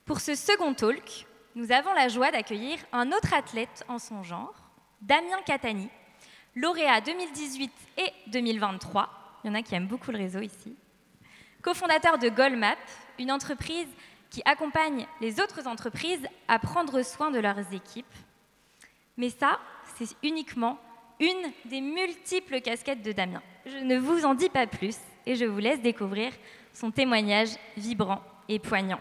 Pour ce second talk, nous avons la joie d'accueillir un autre athlète en son genre, Damien Catani, lauréat 2018 et 2023. Il y en a qui aiment beaucoup le réseau ici. Cofondateur de Goalmap, une entreprise qui accompagne les autres entreprises à prendre soin de leurs équipes. Mais ça, c'est uniquement une des multiples casquettes de Damien. Je ne vous en dis pas plus et je vous laisse découvrir son témoignage vibrant et poignant.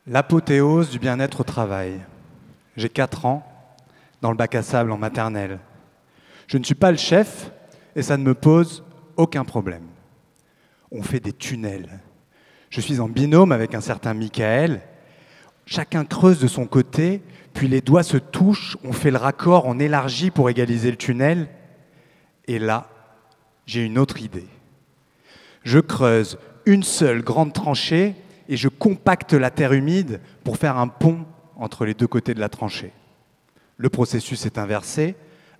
L'apothéose du bien-être au travail. J'ai 4 ans, dans le bac à sable en maternelle. Je ne suis pas le chef et ça ne me pose aucun problème. On fait des tunnels. Je suis en binôme avec un certain Michael. Chacun creuse de son côté, puis les doigts se touchent, on fait le raccord, on élargit pour égaliser le tunnel. Et là, j'ai une autre idée. Je creuse une seule grande tranchée et je compacte la terre humide pour faire un pont entre les deux côtés de la tranchée. Le processus est inversé,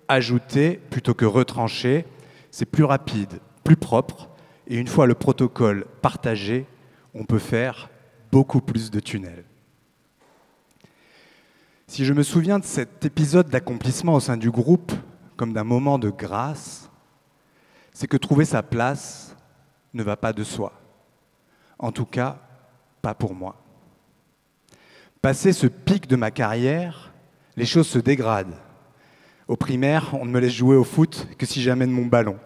ajouter plutôt que retrancher, c'est plus rapide, plus propre, et une fois le protocole partagé, on peut faire beaucoup plus de tunnels. Si je me souviens de cet épisode d'accomplissement au sein du groupe comme d'un moment de grâce, c'est que trouver sa place ne va pas de soi. En tout cas, pas pour moi. Passé ce pic de ma carrière, les choses se dégradent. Au primaire, on ne me laisse jouer au foot que si j'amène mon ballon.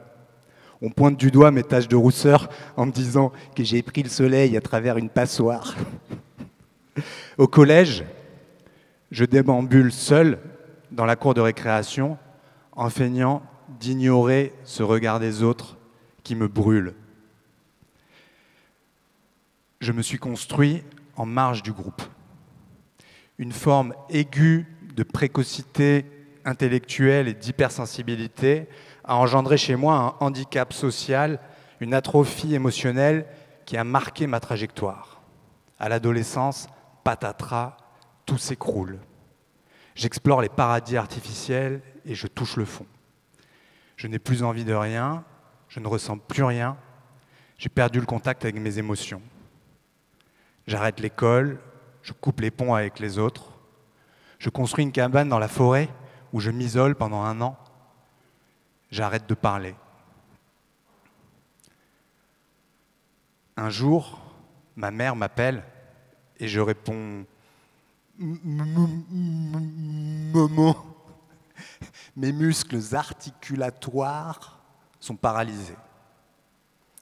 On pointe du doigt mes taches de rousseur en me disant que j'ai pris le soleil à travers une passoire. Au collège, je déambule seul dans la cour de récréation en feignant d'ignorer ce regard des autres qui me brûle. Je me suis construit en marge du groupe. Une forme aiguë de précocité intellectuelle et d'hypersensibilité a engendré chez moi un handicap social, une atrophie émotionnelle qui a marqué ma trajectoire. À l'adolescence, patatras, tout s'écroule. J'explore les paradis artificiels et je touche le fond. Je n'ai plus envie de rien, je ne ressens plus rien, j'ai perdu le contact avec mes émotions. J'arrête l'école, je coupe les ponts avec les autres, je construis une cabane dans la forêt où je m'isole pendant 1 an. J'arrête de parler. Un jour, ma mère m'appelle et je réponds « Maman ». Mes muscles articulatoires sont paralysés.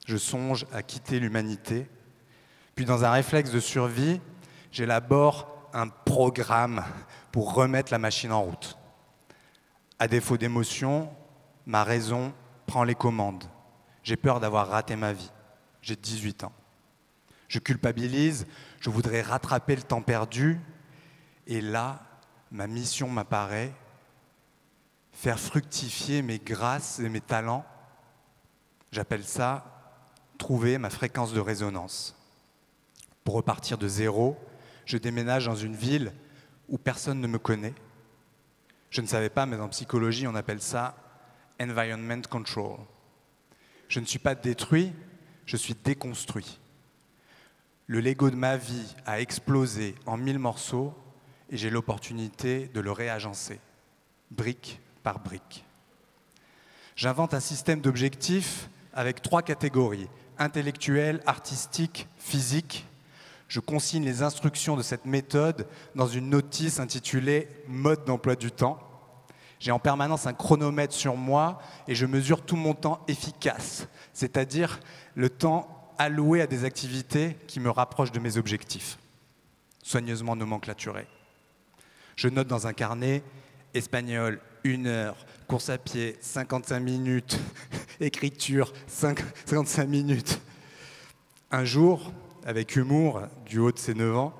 Je songe à quitter l'humanité. Puis dans un réflexe de survie, j'élabore un programme pour remettre la machine en route. À défaut d'émotion, ma raison prend les commandes. J'ai peur d'avoir raté ma vie. J'ai 18 ans. Je culpabilise, je voudrais rattraper le temps perdu. Et là, ma mission m'apparaît, faire fructifier mes grâces et mes talents. J'appelle ça trouver ma fréquence de résonance. Pour repartir de zéro, je déménage dans une ville où personne ne me connaît. Je ne savais pas, mais en psychologie, on appelle ça « environment control ». Je ne suis pas détruit, je suis déconstruit. Le Lego de ma vie a explosé en 1000 morceaux et j'ai l'opportunité de le réagencer, brique par brique. J'invente un système d'objectifs avec 3 catégories, intellectuelle, artistique, physique. Je consigne les instructions de cette méthode dans une notice intitulée « Mode d'emploi du temps ». J'ai en permanence un chronomètre sur moi et je mesure tout mon temps efficace, c'est-à-dire le temps alloué à des activités qui me rapprochent de mes objectifs, soigneusement nomenclaturés. Je note dans un carnet « Espagnol, 1 heure, course à pied, 55 minutes, écriture, 55 minutes ». Un jour, avec humour, du haut de ses 9 ans,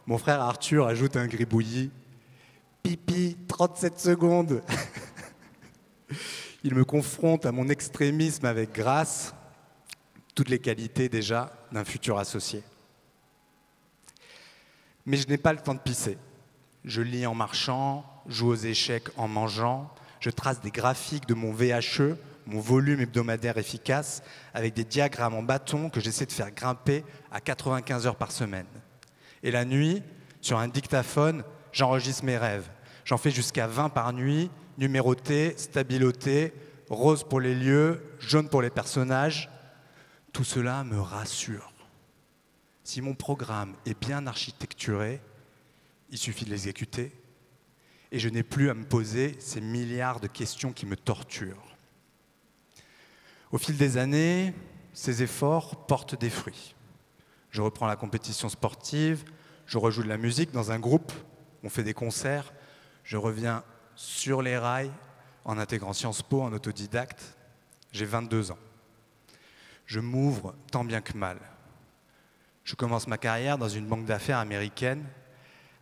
mon frère Arthur ajoute un gribouillis « Pipi, 37 secondes ». Il me confronte à mon extrémisme avec grâce, toutes les qualités déjà d'un futur associé. Mais je n'ai pas le temps de pisser. Je lis en marchant, joue aux échecs en mangeant, je trace des graphiques de mon VHE, mon volume hebdomadaire efficace, avec des diagrammes en bâton que j'essaie de faire grimper à 95 heures par semaine. Et la nuit, sur un dictaphone, j'enregistre mes rêves. J'en fais jusqu'à 20 par nuit, numérotés, stabilotés, rose pour les lieux, jaune pour les personnages. Tout cela me rassure. Si mon programme est bien architecturé, il suffit de l'exécuter et je n'ai plus à me poser ces milliards de questions qui me torturent. Au fil des années, ces efforts portent des fruits. Je reprends la compétition sportive, je rejoue de la musique dans un groupe, on fait des concerts, je reviens sur les rails en intégrant Sciences Po en autodidacte. J'ai 22 ans. Je m'ouvre tant bien que mal. Je commence ma carrière dans une banque d'affaires américaine,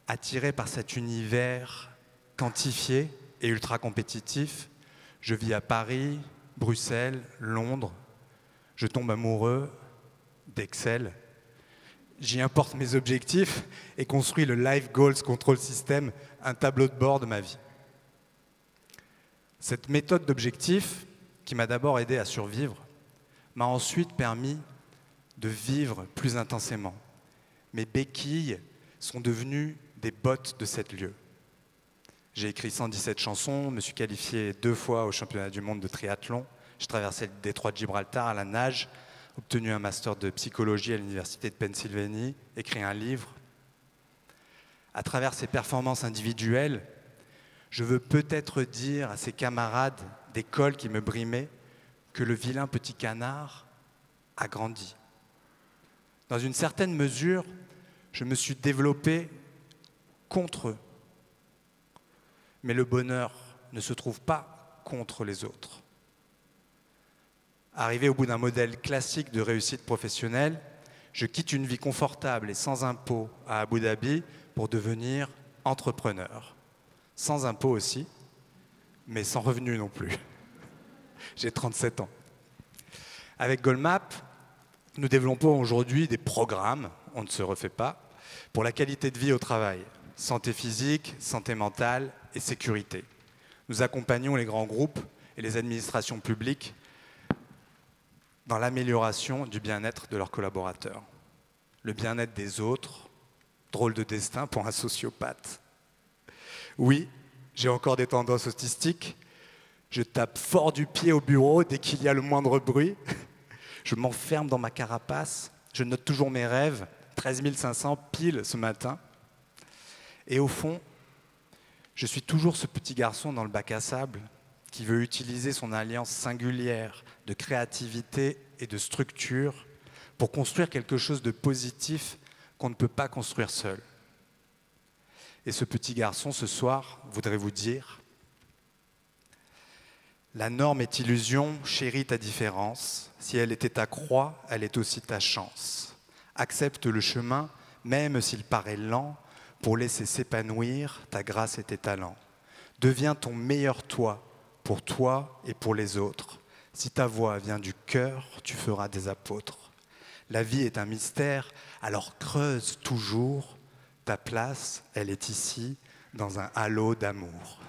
attiré par cet univers quantifié et ultra compétitif. Je vis à Paris, Bruxelles, Londres. Je tombe amoureux d'Excel. J'y importe mes objectifs et construis le Life Goals Control System, un tableau de bord de ma vie. Cette méthode d'objectifs, qui m'a d'abord aidé à survivre, m'a ensuite permis de vivre plus intensément. Mes béquilles sont devenues des bottes de 7 lieues. J'ai écrit 117 chansons, me suis qualifié 2 fois au championnat du monde de triathlon. J'ai traversé le détroit de Gibraltar à la nage, obtenu un master de psychologie à l'université de Pennsylvanie, écrit un livre. À travers ces performances individuelles, je veux peut-être dire à ces camarades d'école qui me brimaient que le vilain petit canard a grandi. Dans une certaine mesure, je me suis développé contre eux. Mais le bonheur ne se trouve pas contre les autres. Arrivé au bout d'un modèle classique de réussite professionnelle, je quitte une vie confortable et sans impôts à Abu Dhabi pour devenir entrepreneur. Sans impôts aussi, mais sans revenus non plus. J'ai 37 ans. Avec Goalmap, nous développons aujourd'hui des programmes, on ne se refait pas, pour la qualité de vie au travail, santé physique, santé mentale et sécurité. Nous accompagnons les grands groupes et les administrations publiques dans l'amélioration du bien-être de leurs collaborateurs. Le bien-être des autres, drôle de destin pour un sociopathe. Oui, j'ai encore des tendances autistiques. Je tape fort du pied au bureau dès qu'il y a le moindre bruit. Je m'enferme dans ma carapace. Je note toujours mes rêves. 13 500 pile ce matin. Et au fond, je suis toujours ce petit garçon dans le bac à sable qui veut utiliser son alliance singulière de créativité et de structure pour construire quelque chose de positif qu'on ne peut pas construire seul. Et ce petit garçon, ce soir, voudrait vous dire: la norme est illusion, chéris ta différence. Si elle était ta croix, elle est aussi ta chance. Accepte le chemin, même s'il paraît lent, pour laisser s'épanouir ta grâce et tes talents. Deviens ton meilleur toi, pour toi et pour les autres. Si ta voix vient du cœur, tu feras des apôtres. La vie est un mystère, alors creuse toujours. Ta place, elle est ici, dans un halo d'amour.